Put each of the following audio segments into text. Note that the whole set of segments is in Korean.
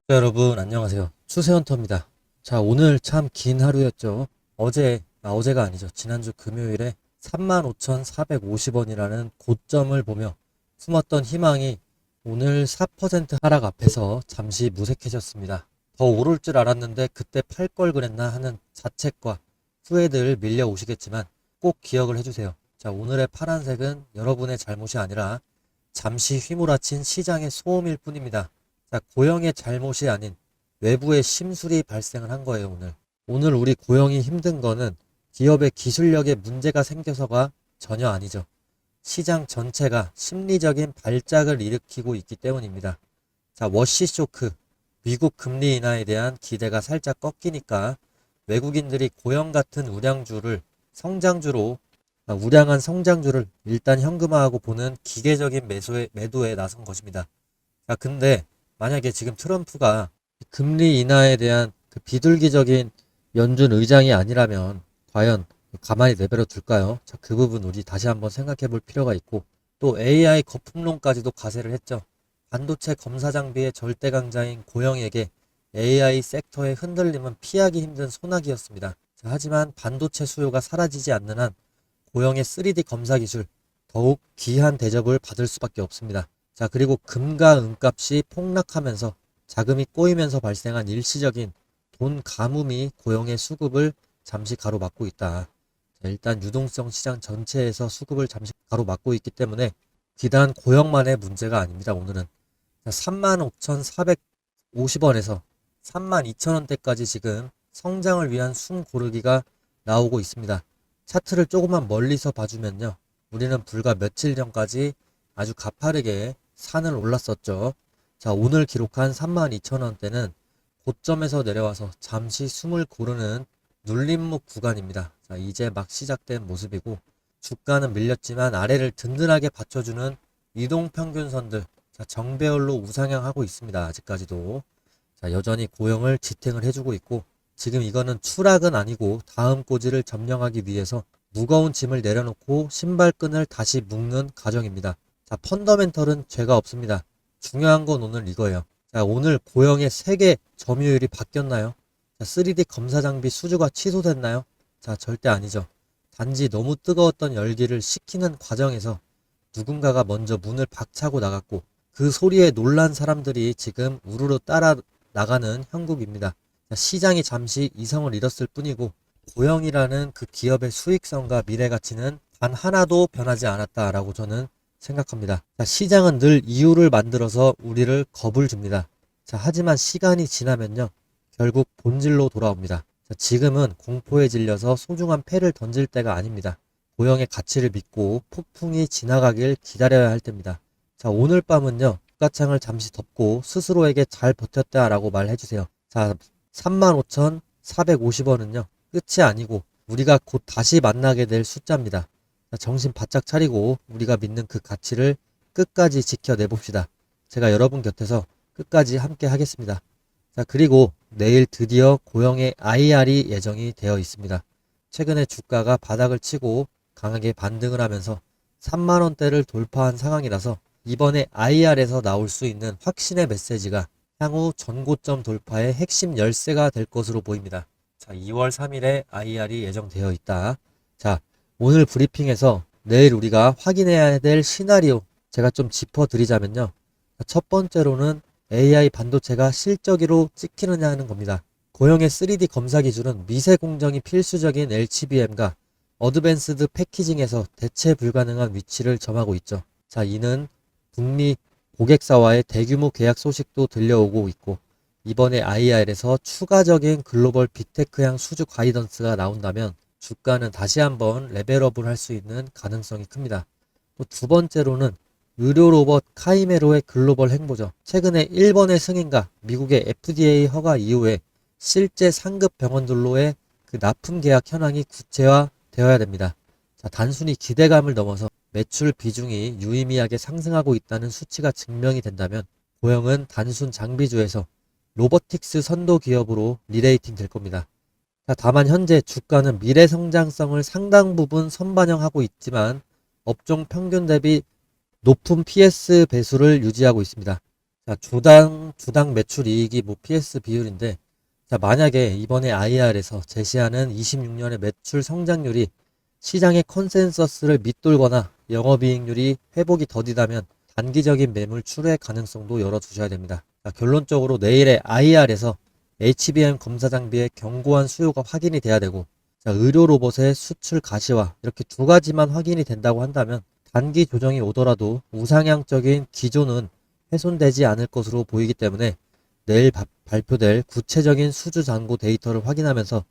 여러분 안녕하세요. 추세헌터입니다. 자, 오늘 참 긴 하루였죠. 어제가 아니죠. 지난주 금요일에 35,450원이라는 고점을 보며 숨었던 희망이 오늘 4% 하락 앞에서 잠시 무색해졌습니다. 더 오를 줄 알았는데 그때 팔 걸 그랬나 하는 자책과 후회들 밀려오시겠지만 꼭 기억을 해주세요. 자, 오늘의 파란색은 여러분의 잘못이 아니라 잠시 휘몰아친 시장의 소음일 뿐입니다. 자, 고영의 잘못이 아닌 외부의 심술이 발생을 한 거예요, 오늘. 오늘 우리 고영이 힘든 거는 기업의 기술력에 문제가 생겨서가 전혀 아니죠. 시장 전체가 심리적인 발작을 일으키고 있기 때문입니다. 자, 워시 쇼크, 미국 금리 인하에 대한 기대가 살짝 꺾이니까 외국인들이 고영 같은 우량한 성장주를 일단 현금화하고 보는 기계적인 매도에 나선 것입니다. 자, 근데 만약에 지금 트럼프가 금리 인하에 대한 그 비둘기적인 연준 의장이 아니라면 과연 가만히 내버려 둘까요? 자, 그 부분 우리 다시 한번 생각해 볼 필요가 있고, 또 AI 거품론까지도 가세를 했죠. 반도체 검사 장비의 절대 강자인 고영에게 AI 섹터의 흔들림은 피하기 힘든 소나기였습니다. 자, 하지만 반도체 수요가 사라지지 않는 한 고영의 3D 검사 기술 더욱 귀한 대접을 받을 수밖에 없습니다. 자, 그리고 금과 은값이 폭락하면서 자금이 꼬이면서 발생한 일시적인 돈 가뭄이 고용의 수급을 잠시 가로막고 있다. 자, 일단 유동성 시장 전체에서 수급을 잠시 가로막고 있기 때문에 비단 고용만의 문제가 아닙니다. 오늘은 35,450원에서 32,000원대까지 지금 성장을 위한 숨 고르기가 나오고 있습니다. 차트를 조금만 멀리서 봐주면요, 우리는 불과 며칠 전까지 아주 가파르게 산을 올랐었죠. 자, 오늘 기록한 32,000원대는 고점에서 내려와서 잠시 숨을 고르는 눌림목 구간입니다. 자, 이제 막 시작된 모습이고, 주가는 밀렸지만 아래를 든든하게 받쳐주는 이동평균선들, 자, 정배열로 우상향하고 있습니다. 아직까지도. 자, 여전히 고형을 지탱을 해주고 있고, 지금 이거는 추락은 아니고 다음 꼬지를 점령하기 위해서 무거운 짐을 내려놓고 신발끈을 다시 묶는 과정입니다. 자, 펀더멘털은 죄가 없습니다. 중요한 건 오늘 이거예요. 자, 오늘 고영의 3개 점유율이 바뀌었나요? 자, 3D 검사 장비 수주가 취소됐나요? 자, 절대 아니죠. 단지 너무 뜨거웠던 열기를 식히는 과정에서 누군가가 먼저 문을 박차고 나갔고, 그 소리에 놀란 사람들이 지금 우르르 따라 나가는 형국입니다. 자, 시장이 잠시 이성을 잃었을 뿐이고, 고영이라는 그 기업의 수익성과 미래 가치는 단 하나도 변하지 않았다라고 저는 생각합니다. 자, 시장은 늘 이유를 만들어서 우리를 겁을 줍니다. 자, 하지만 시간이 지나면요, 결국 본질로 돌아옵니다. 자, 지금은 공포에 질려서 소중한 패를 던질 때가 아닙니다. 고영의 가치를 믿고 폭풍이 지나가길 기다려야 할 때입니다. 자, 오늘 밤은요, 주가창을 잠시 덮고 스스로에게 잘 버텼다라고 말해주세요. 자, 35,450원은요, 끝이 아니고 우리가 곧 다시 만나게 될 숫자입니다. 자, 정신 바짝 차리고 우리가 믿는 그 가치를 끝까지 지켜내봅시다. 제가 여러분 곁에서 끝까지 함께 하겠습니다. 자, 그리고 내일 드디어 고영의 IR이 예정이 되어 있습니다. 최근에 주가가 바닥을 치고 강하게 반등을 하면서 3만원대를 돌파한 상황이라서 이번에 IR에서 나올 수 있는 확신의 메시지가 향후 전고점 돌파의 핵심 열쇠가 될 것으로 보입니다. 자, 2월 3일에 IR이 예정되어 있다. 자, 오늘 브리핑에서 내일 우리가 확인해야 될 시나리오 제가 좀 짚어드리자면요. 첫 번째로는 AI 반도체가 실적으로 찍히느냐 하는 겁니다. 고영의 3D 검사 기술은 미세 공정이 필수적인 HBM과 어드밴스드 패키징에서 대체 불가능한 위치를 점하고 있죠. 자, 이는 북미 고객사와의 대규모 계약 소식도 들려오고 있고, 이번에 IR에서 추가적인 글로벌 빅테크향 수주 가이던스가 나온다면 주가는 다시 한번 레벨업을 할 수 있는 가능성이 큽니다. 또 두 번째로는 의료 로봇 카이메로의 글로벌 행보죠. 최근에 일본의 승인과 미국의 FDA 허가 이후에 실제 상급 병원들로의 그 납품 계약 현황이 구체화되어야 됩니다. 자, 단순히 기대감을 넘어서 매출 비중이 유의미하게 상승하고 있다는 수치가 증명이 된다면 고영은 단순 장비주에서 로보틱스 선도 기업으로 리레이팅 될 겁니다. 자, 다만 현재 주가는 미래 성장성을 상당 부분 선반영하고 있지만 업종 평균 대비 높은 PS 배수를 유지하고 있습니다. 자, 주당 매출 이익이 뭐 PS 비율인데, 자, 만약에 이번에 IR에서 제시하는 26년의 매출 성장률이 시장의 컨센서스를 밑돌거나 영업이익률이 회복이 더디다면 단기적인 매물 출회 가능성도 열어두셔야 됩니다. 자, 결론적으로 내일의 IR에서 HBM 검사 장비의 견고한 수요가 확인이 돼야 되고, 자, 의료 로봇의 수출 가시화, 이렇게 두 가지만 확인이 된다고 한다면 단기 조정이 오더라도 우상향적인 기조는 훼손되지 않을 것으로 보이기 때문에 내일 발표될 구체적인 수주 잔고 데이터를 확인하면서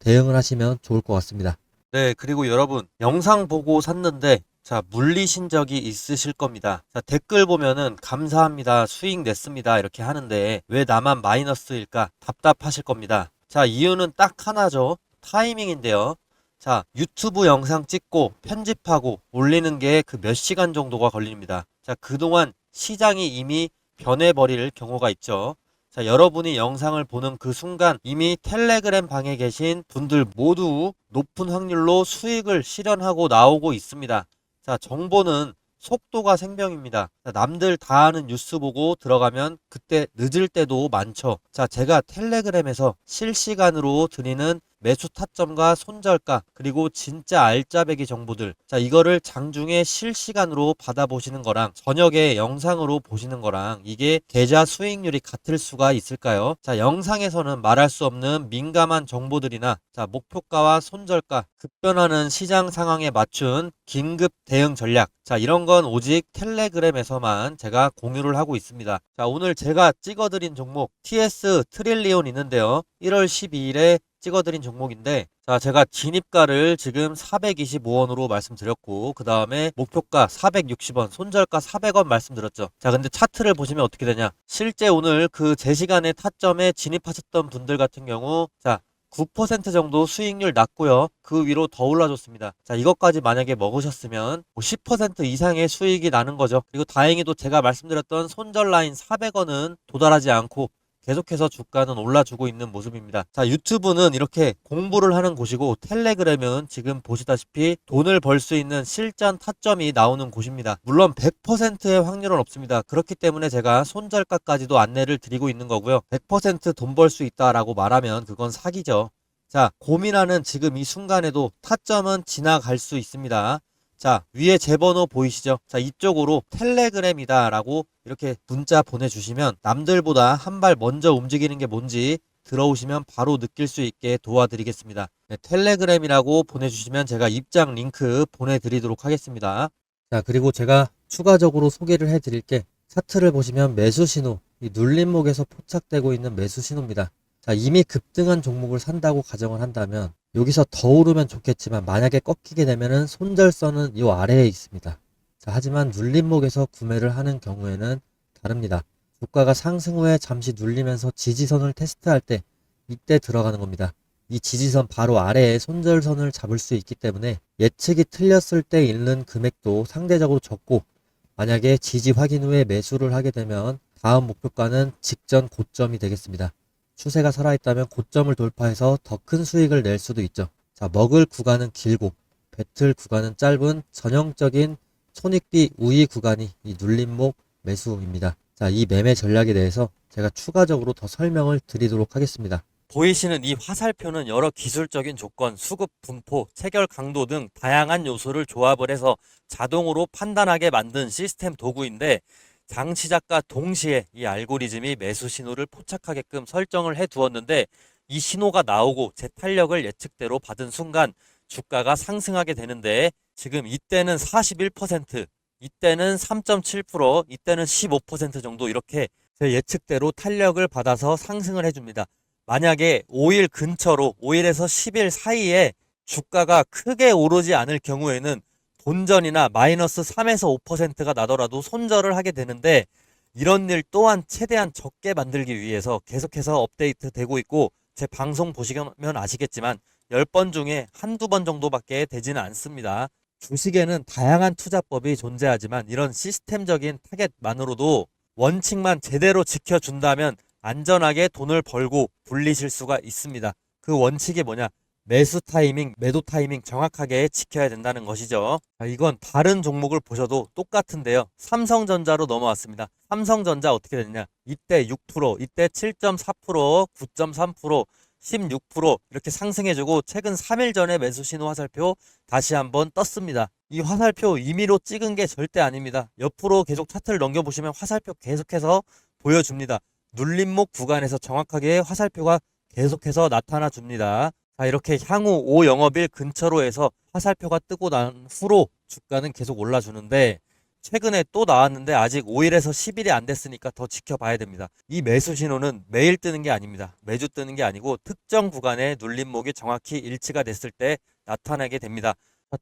대응을 하시면 좋을 것 같습니다. 네, 그리고 여러분, 영상 보고 샀는데, 자, 물리신 적이 있으실 겁니다. 자, 댓글 보면은 감사합니다, 수익 냈습니다, 이렇게 하는데 왜 나만 마이너스일까 답답하실 겁니다. 자, 이유는 딱 하나죠. 타이밍인데요. 자, 유튜브 영상 찍고 편집하고 올리는 게 그 몇 시간 정도가 걸립니다. 자, 그동안 시장이 이미 변해버릴 경우가 있죠. 자, 여러분이 영상을 보는 그 순간 이미 텔레그램 방에 계신 분들 모두 높은 확률로 수익을 실현하고 나오고 있습니다. 자, 정보는 속도가 생명입니다. 자, 남들 다 아는 뉴스 보고 들어가면 그때 늦을 때도 많죠. 자, 제가 텔레그램에서 실시간으로 드리는 매수 타점과 손절가 그리고 진짜 알짜배기 정보들, 자, 이거를 장중에 실시간으로 받아보시는 거랑 저녁에 영상으로 보시는 거랑 이게 계좌 수익률이 같을 수가 있을까요? 자, 영상에서는 말할 수 없는 민감한 정보들이나 자, 목표가와 손절가, 급변하는 시장 상황에 맞춘 긴급 대응 전략, 자, 이런 건 오직 텔레그램에서만 제가 공유를 하고 있습니다. 자, 오늘 제가 찍어드린 종목 TS 트릴리온 있는데요. 1월 12일에 찍어드린 종목인데, 자, 제가 진입가를 지금 425원으로 말씀드렸고, 그 다음에 목표가 460원, 손절가 400원 말씀드렸죠. 자, 근데 차트를 보시면 어떻게 되냐? 실제 오늘 그 제 시간에 타점에 진입하셨던 분들 같은 경우, 자, 9% 정도 수익률 났고요. 그 위로 더 올라줬습니다. 자, 이것까지 만약에 먹으셨으면 10% 이상의 수익이 나는 거죠. 그리고 다행히도 제가 말씀드렸던 손절 라인 400원은 도달하지 않고 계속해서 주가는 올라주고 있는 모습입니다. 자, 유튜브는 이렇게 공부를 하는 곳이고 텔레그램은 지금 보시다시피 돈을 벌 수 있는 실전 타점이 나오는 곳입니다. 물론 100%의 확률은 없습니다. 그렇기 때문에 제가 손절가까지도 안내를 드리고 있는 거고요. 100% 돈 벌 수 있다라고 말하면 그건 사기죠. 자, 고민하는 지금 이 순간에도 타점은 지나갈 수 있습니다. 자, 위에 제 번호 보이시죠? 자, 이쪽으로 텔레그램이다 라고 이렇게 문자 보내주시면 남들보다 한 발 먼저 움직이는 게 뭔지 들어오시면 바로 느낄 수 있게 도와드리겠습니다. 네, 텔레그램이라고 보내주시면 제가 입장 링크 보내드리도록 하겠습니다. 자, 그리고 제가 추가적으로 소개를 해드릴 게 차트를 보시면 매수 신호, 이 눌림목에서 포착되고 있는 매수 신호입니다. 자, 이미 급등한 종목을 산다고 가정을 한다면 여기서 더 오르면 좋겠지만 만약에 꺾이게 되면은 손절선은 이 아래에 있습니다. 자, 하지만 눌림목에서 구매를 하는 경우에는 다릅니다. 주가가 상승 후에 잠시 눌리면서 지지선을 테스트할 때 이때 들어가는 겁니다. 이 지지선 바로 아래에 손절선을 잡을 수 있기 때문에 예측이 틀렸을 때 잃는 금액도 상대적으로 적고 만약에 지지 확인 후에 매수를 하게 되면 다음 목표가는 직전 고점이 되겠습니다. 추세가 살아있다면 고점을 돌파해서 더 큰 수익을 낼 수도 있죠. 자, 먹을 구간은 길고 배틀 구간은 짧은 전형적인 손익비 우위 구간이 이 눌림목 매수입니다. 자, 이 매매 전략에 대해서 제가 추가적으로 더 설명을 드리도록 하겠습니다. 보이시는 이 화살표는 여러 기술적인 조건, 수급 분포, 체결 강도 등 다양한 요소를 조합을 해서 자동으로 판단하게 만든 시스템 도구인데 장 시작과 동시에 이 알고리즘이 매수 신호를 포착하게끔 설정을 해 두었는데 이 신호가 나오고 제 탄력을 예측대로 받은 순간 주가가 상승하게 되는데 지금 이때는 41%, 이때는 3.7%, 이때는 15% 정도 이렇게 제 예측대로 탄력을 받아서 상승을 해줍니다. 만약에 5일 근처로 5일에서 10일 사이에 주가가 크게 오르지 않을 경우에는 본전이나 마이너스 3에서 5%가 나더라도 손절을 하게 되는데 이런 일 또한 최대한 적게 만들기 위해서 계속해서 업데이트 되고 있고 제 방송 보시면 아시겠지만 10번 중에 한두 번 정도밖에 되지는 않습니다. 주식에는 다양한 투자법이 존재하지만 이런 시스템적인 타겟만으로도 원칙만 제대로 지켜준다면 안전하게 돈을 벌고 불리실 수가 있습니다. 그 원칙이 뭐냐? 매수 타이밍, 매도 타이밍 정확하게 지켜야 된다는 것이죠. 자, 이건 다른 종목을 보셔도 똑같은데요. 삼성전자로 넘어왔습니다. 삼성전자 어떻게 됐냐? 이때 6%, 이때 7.4%, 9.3%, 16% 이렇게 상승해주고 최근 3일 전에 매수 신호 화살표 다시 한번 떴습니다. 이 화살표 임의로 찍은 게 절대 아닙니다. 옆으로 계속 차트를 넘겨보시면 화살표 계속해서 보여줍니다. 눌림목 구간에서 정확하게 화살표가 계속해서 나타나 줍니다. 자, 이렇게 향후 5영업일 근처로 해서 화살표가 뜨고 난 후로 주가는 계속 올라주는데 최근에 또 나왔는데 아직 5일에서 10일이 안 됐으니까 더 지켜봐야 됩니다. 이 매수 신호는 매일 뜨는 게 아닙니다. 매주 뜨는 게 아니고 특정 구간의 눌림목이 정확히 일치가 됐을 때 나타나게 됩니다.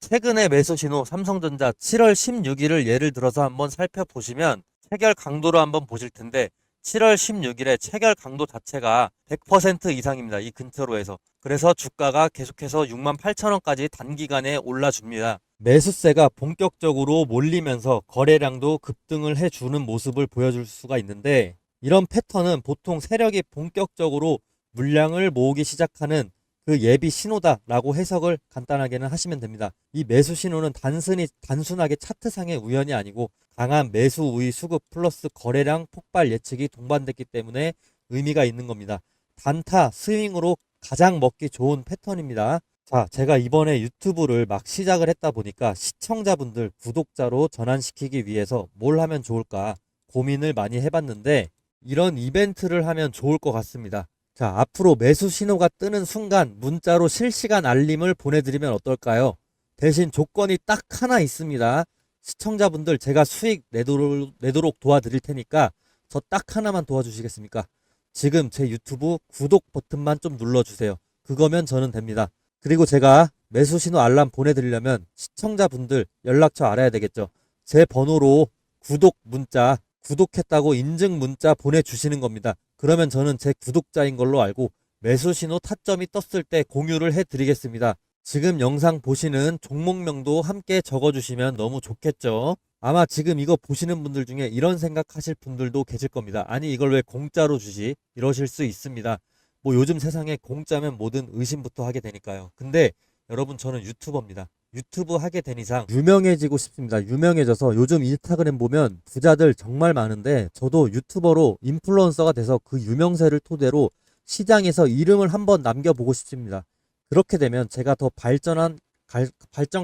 최근에 매수 신호 삼성전자 7월 16일을 예를 들어서 한번 살펴보시면 체결 강도로 한번 보실 텐데 7월 16일에 체결 강도 자체가 100% 이상입니다. 이 근처로 해서. 그래서 주가가 계속해서 68,000원까지 단기간에 올라줍니다. 매수세가 본격적으로 몰리면서 거래량도 급등을 해주는 모습을 보여줄 수가 있는데 이런 패턴은 보통 세력이 본격적으로 물량을 모으기 시작하는 그 예비 신호다라고 해석을 간단하게는 하시면 됩니다. 이 매수 신호는 단순하게 차트상의 우연이 아니고 강한 매수 우위 수급 플러스 거래량 폭발 예측이 동반됐기 때문에 의미가 있는 겁니다. 단타 스윙으로 가장 먹기 좋은 패턴입니다. 자, 제가 이번에 유튜브를 막 시작을 했다 보니까 시청자분들 구독자로 전환시키기 위해서 뭘 하면 좋을까 고민을 많이 해봤는데 이런 이벤트를 하면 좋을 것 같습니다. 자, 앞으로 매수 신호가 뜨는 순간 문자로 실시간 알림을 보내드리면 어떨까요? 대신 조건이 딱 하나 있습니다. 시청자분들 제가 수익 내도록 도와드릴 테니까 저 딱 하나만 도와주시겠습니까? 지금 제 유튜브 구독 버튼만 좀 눌러주세요. 그거면 저는 됩니다. 그리고 제가 매수 신호 알람 보내드리려면 시청자분들 연락처 알아야 되겠죠. 제 번호로 구독 문자, 구독했다고 인증 문자 보내주시는 겁니다. 그러면 저는 제 구독자인 걸로 알고 매수 신호 타점이 떴을 때 공유를 해드리겠습니다. 지금 영상 보시는 종목명도 함께 적어주시면 너무 좋겠죠. 아마 지금 이거 보시는 분들 중에 이런 생각하실 분들도 계실 겁니다. 아니 이걸 왜 공짜로 주지? 이러실 수 있습니다. 뭐 요즘 세상에 공짜면 뭐든 의심부터 하게 되니까요. 근데 여러분 저는 유튜버입니다. 유튜브 하게 된 이상 유명해지고 싶습니다. 유명해져서 요즘 인스타그램 보면 부자들 정말 많은데 저도 유튜버로 인플루언서가 돼서 그 유명세를 토대로 시장에서 이름을 한번 남겨보고 싶습니다. 그렇게 되면 제가 더 발전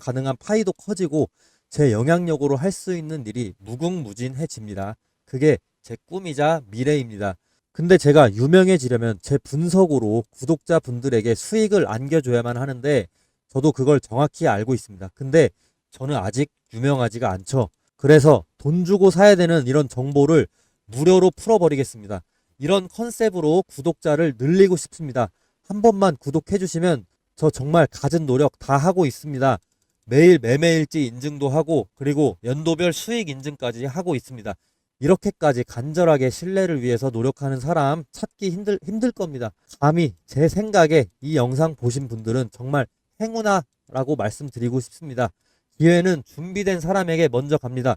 가능한 파이도 커지고 제 영향력으로 할 수 있는 일이 무궁무진해집니다. 그게 제 꿈이자 미래입니다. 근데 제가 유명해지려면 제 분석으로 구독자분들에게 수익을 안겨줘야만 하는데 저도 그걸 정확히 알고 있습니다. 근데 저는 아직 유명하지가 않죠. 그래서 돈 주고 사야 되는 이런 정보를 무료로 풀어버리겠습니다. 이런 컨셉으로 구독자를 늘리고 싶습니다. 한 번만 구독해 주시면 저 정말 갖은 노력 다 하고 있습니다. 매일 매매일지 인증도 하고 그리고 연도별 수익 인증까지 하고 있습니다. 이렇게까지 간절하게 신뢰를 위해서 노력하는 사람 찾기 힘들 겁니다. 감히 제 생각에 이 영상 보신 분들은 정말 행운아라고 말씀드리고 싶습니다. 기회는 준비된 사람에게 먼저 갑니다.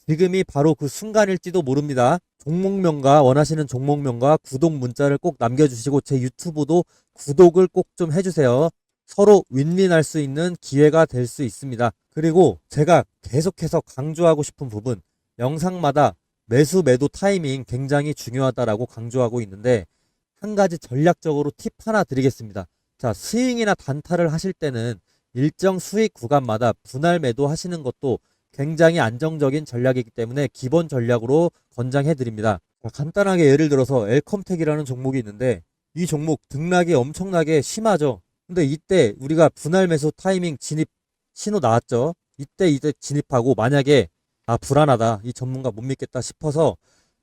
지금이 바로 그 순간일지도 모릅니다. 원하시는 종목명과 구독 문자를 꼭 남겨주시고 제 유튜브도 구독을 꼭 좀 해주세요. 서로 윈윈할 수 있는 기회가 될 수 있습니다. 그리고 제가 계속해서 강조하고 싶은 부분, 영상마다 매수 매도 타이밍 굉장히 중요하다라고 강조하고 있는데 한 가지 전략적으로 팁 하나 드리겠습니다. 자, 스윙이나 단타를 하실 때는 일정 수익 구간마다 분할 매도 하시는 것도 굉장히 안정적인 전략이기 때문에 기본 전략으로 권장해 드립니다. 간단하게 예를 들어서 엘컴텍이라는 종목이 있는데 이 종목 등락이 엄청나게 심하죠. 근데 이때 우리가 분할 매수 타이밍 진입 신호 나왔죠. 이때 진입하고 만약에 불안하다, 이 전문가 못 믿겠다 싶어서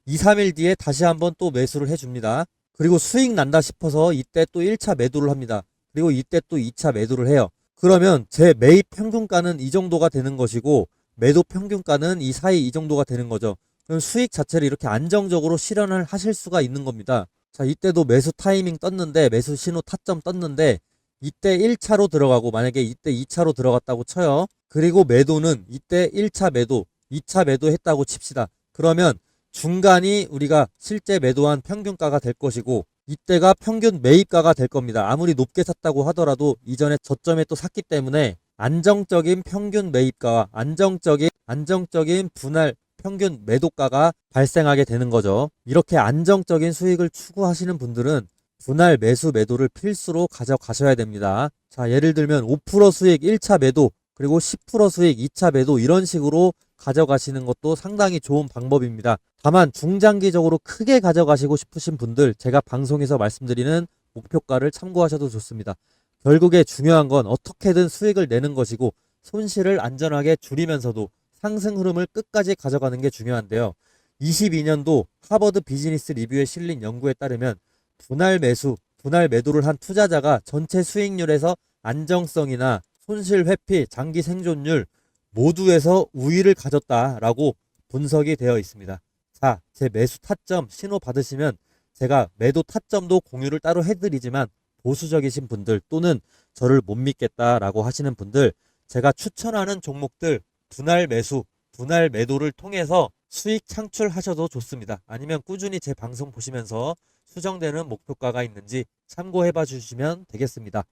2, 3일 뒤에 다시 한번 또 매수를 해줍니다. 그리고 수익 난다 싶어서 이때 또 1차 매도를 합니다. 그리고 이때 또 2차 매도를 해요. 그러면 제 매입 평균가는 이 정도가 되는 것이고 매도 평균가는 이 사이 이 정도가 되는 거죠. 그럼 수익 자체를 이렇게 안정적으로 실현을 하실 수가 있는 겁니다. 자, 이때도 매수 타이밍 떴는데 매수 신호 타점 떴는데 이때 1차로 들어가고 만약에 이때 2차로 들어갔다고 쳐요. 그리고 매도는 이때 1차 매도, 2차 매도 했다고 칩시다. 그러면 중간이 우리가 실제 매도한 평균가가 될 것이고 이때가 평균 매입가가 될 겁니다. 아무리 높게 샀다고 하더라도 이전에 저점에 또 샀기 때문에 안정적인 평균 매입가와 안정적인 분할 평균 매도가가 발생하게 되는 거죠. 이렇게 안정적인 수익을 추구하시는 분들은 분할 매수 매도를 필수로 가져가셔야 됩니다. 자, 예를 들면 5% 수익 1차 매도, 그리고 10% 수익 2차 매도, 이런 식으로 가져가시는 것도 상당히 좋은 방법입니다. 다만 중장기적으로 크게 가져가시고 싶으신 분들, 제가 방송에서 말씀드리는 목표가를 참고하셔도 좋습니다. 결국에 중요한 건 어떻게든 수익을 내는 것이고 손실을 안전하게 줄이면서도 상승 흐름을 끝까지 가져가는 게 중요한데요. 22년도 하버드 비즈니스 리뷰에 실린 연구에 따르면 분할 매수, 분할 매도를 한 투자자가 전체 수익률에서 안정성이나 손실 회피, 장기 생존율 모두에서 우위를 가졌다라고 분석이 되어 있습니다. 자, 제 매수 타점 신호 받으시면 제가 매도 타점도 공유를 따로 해드리지만, 보수적이신 분들 또는 저를 못 믿겠다라고 하시는 분들, 제가 추천하는 종목들 분할 매수, 분할 매도를 통해서 수익 창출하셔도 좋습니다. 아니면 꾸준히 제 방송 보시면서 수정되는 목표가가 있는지 참고해 봐 주시면 되겠습니다.